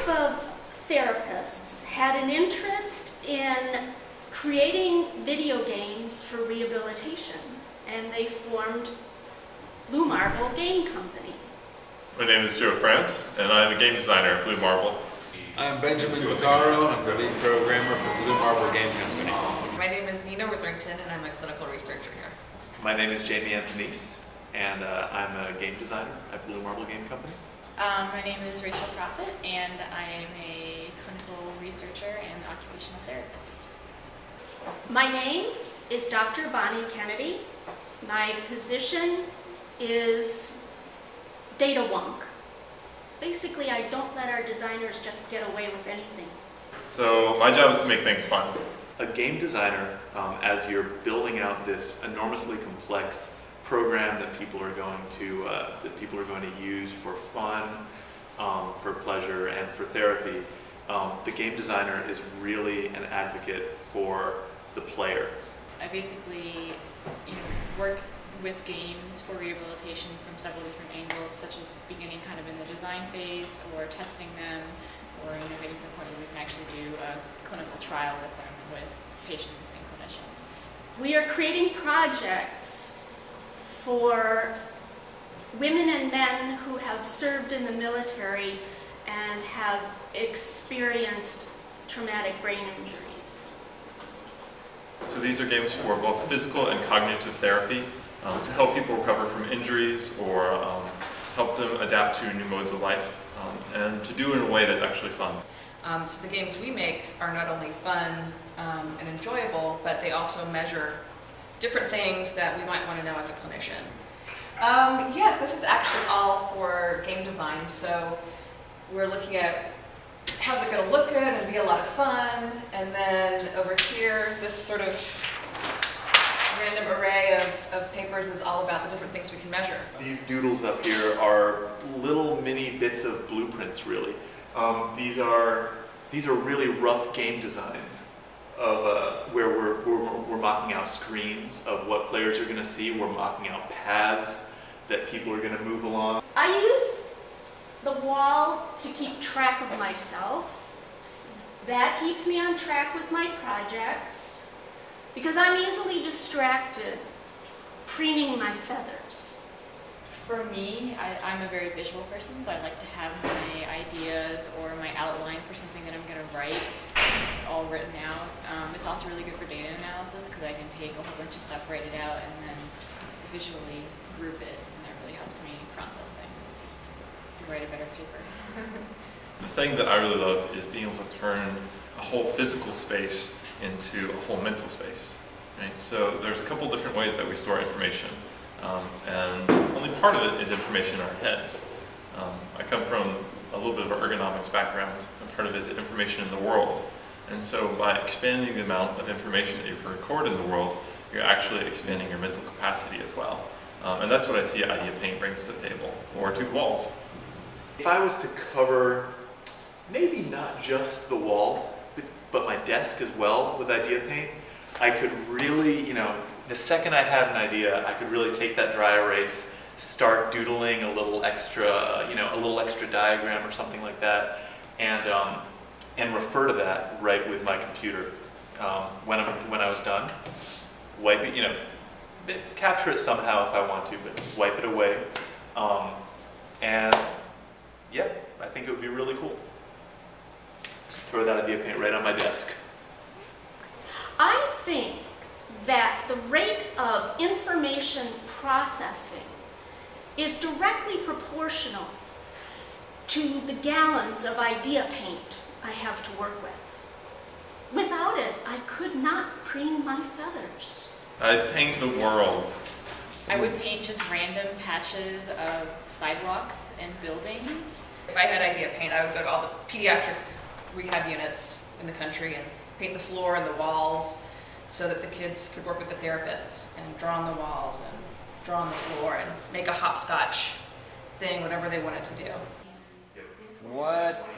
of therapists had an interest in creating video games for rehabilitation, and they formed Blue Marble Game Company. My name is Joe France, and I'm a game designer at Blue Marble. I'm Benjamin Vaccaro, and I'm the lead programmer for Blue Marble Game Company. My name is Nina Witherington, and I'm a clinical researcher here. My name is Jamie Antonise, and I'm a game designer at Blue Marble Game Company. My name is Rachel Profit, and I am a clinical researcher and occupational therapist. My name is Dr. Bonnie Kennedy. My position is data wonk. Basically, I don't let our designers just get away with anything. So my job is to make things fun. A game designer, as you're building out this enormously complex program that people are going to use for fun, for pleasure, and for therapy, the game designer is really an advocate for the player. I basically work with games for rehabilitation from several different angles, such as beginning kind of in the design phase, or testing them, or getting to the point where we can actually do a clinical trial with them, with patients and clinicians. We are creating projects for women and men who have served in the military and have experienced traumatic brain injuries. So these are games for both physical and cognitive therapy to help people recover from injuries or help them adapt to new modes of life and to do it in a way that's actually fun. So the games we make are not only fun and enjoyable, but they also measure different things that we might want to know as a clinician. Yes, this is actually all for game design. So we're looking at how's it going to look good and be a lot of fun, and then over here, this sort of random array of papers is all about the different things we can measure. These doodles up here are little mini bits of blueprints, really. These are really rough game designs of where we're mocking out screens of what players are going to see. We're mocking out paths that people are going to move along. I use the wall to keep track of myself. That keeps me on track with my projects because I'm easily distracted preening my feathers. For me, I'm a very visual person, so I like to have my ideas or my outline for something that I'm going to write all written out. It's also really good for data analysis because I can take a whole bunch of stuff, write it out, and then visually group it, and that really helps me process things and write a better paper. The thing that I really love is being able to turn a whole physical space into a whole mental space. Right? So there's a couple different ways that we store information. And only part of it is information in our heads. I come from a little bit of an ergonomics background, and part of it is information in the world. And so by expanding the amount of information that you can record in the world, you're actually expanding your mental capacity as well. And that's what I see Idea Paint brings to the table, or to the walls. If I was to cover maybe not just the wall, but my desk as well with Idea Paint, I could really, the second I had an idea, I could really take that dry erase, start doodling a little extra diagram or something like that, and refer to that right with my computer when I was done. Wipe it, capture it somehow if I want to, but wipe it away, and yeah, I think it would be really cool. Throw that Idea Paint right on my desk. I think that the rate of information processing is directly proportional to the gallons of Idea Paint I have to work with. Without it, I could not preen my feathers. I'd paint the world. I would paint just random patches of sidewalks and buildings. If I had Idea Paint, I would go to all the pediatric rehab units in the country and paint the floor and the walls so that the kids could work with the therapists and draw on the walls and draw on the floor and make a hopscotch thing, whatever they wanted to do. What